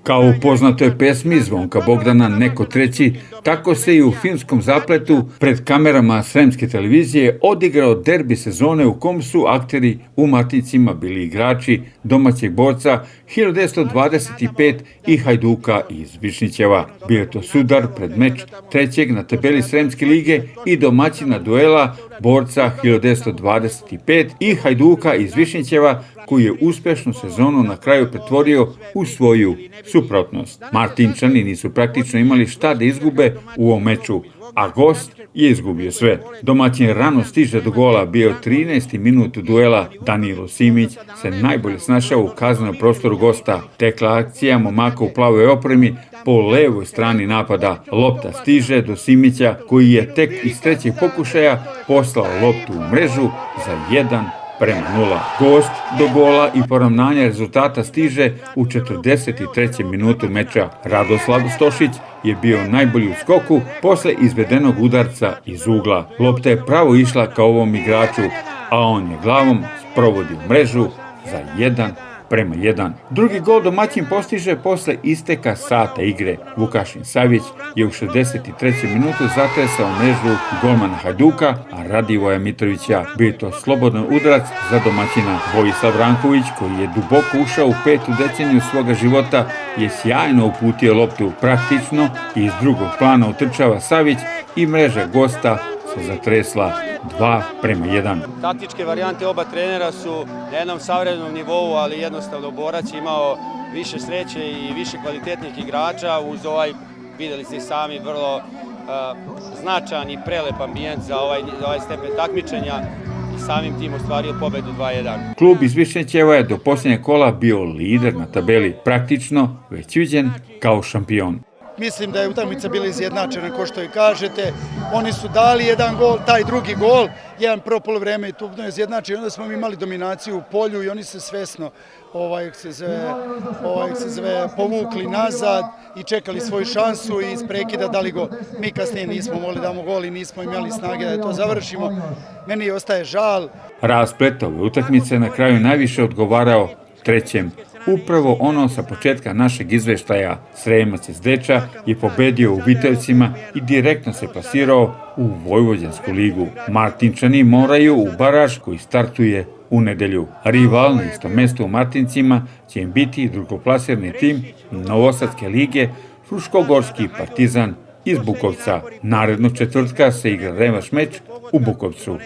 Kao u poznatoj pesmi Zvonka Bogdana Neko treći, tako se i u filmskom zapletu pred kamerama Sremske televizije odigrao derbi sezone u kom su akteri u Martincima bili igrači domaćeg borca 1925 i Hajduka iz Višnjićeva. Bio je to sudar pred meč trećeg na tabeli Sremske lige i domaćina duela borca 1925 i Hajduka iz Višnjićeva, koji je uspešnu sezonu na kraju pretvorio u svoju suprotnost. Martinčani nisu praktično imali šta da izgube u ovom meču, a gost je izgubio sve. Domaćin rano stiže do gola, bio 13. minut duela. Danilo Simić se najbolje snašao u kaznenom prostoru gosta. Tekla akcija momaka u plavoj opremi po levoj strani napada. Lopta stiže do Simića, koji je tek iz trećeg pokušaja poslao loptu u mrežu za 1:0. Gost do gola i poravnanja rezultata stiže u 43. minutu meča. Radoslav Stošić je bio najbolji u skoku posle izvedenog udarca iz ugla. Lopta je pravo išla ka ovom igraču, a on je glavom sprovodio mrežu za 1:1. Drugi gol domaćin postiže posle isteka sata igre. Vukašin Savić je u 63. minutu zatresao mrežu golmana Hajduka, a Radivoja Mitrovića. Bio to slobodan udarac za domaćina. Vojislav Ranković, koji je duboko ušao u 5. deceniju svoga života, je sjajno uputio loptu. Praktično iz drugog plana utrčava Savić i mreža gosta se zatresla 2:1. Taktičke varijante oba trenera su na jednom savremenom nivou, ali jednostavno borac je imao više sreće i više kvalitetnih igrača uz ovaj, videli ste sami, vrlo značajan i prelep ambijent za ovaj stepen takmičenja i samim tim ostvario pobedu 2:1. Klub iz Višnjićeva je do posljednjeg kola bio lider na tabeli, praktično već viđen kao šampion. Mislim da je utakmica bila izjednačena, kao što i kažete. Oni su dali jedan gol, taj drugi gol, jedan prvo poluvreme i tupno je izjednačen. Onda smo imali dominaciju u polju i oni se svesno povukli nazad i čekali svoju šansu i iz prekida dali gol. Mi kasnije nismo mogli da damo gol i nismo imali snage da to završimo. Meni ostaje žal. Rasplet ove utakmice na kraju najviše odgovarao trećem. Upravo ono sa početka našeg izveštaja. Sremac iz Deča je pobedio u Vitevcima i direktno se plasirao u Vojvođansku ligu. Martinčani moraju u baraž koji startuje u nedelju. Rival na istom mestu u Martincima će im biti drugoplasirani tim Novosadske lige Fruškogorski Partizan iz Bukovca. Narednog četvrtka se igra revanš meč u Bukovcu.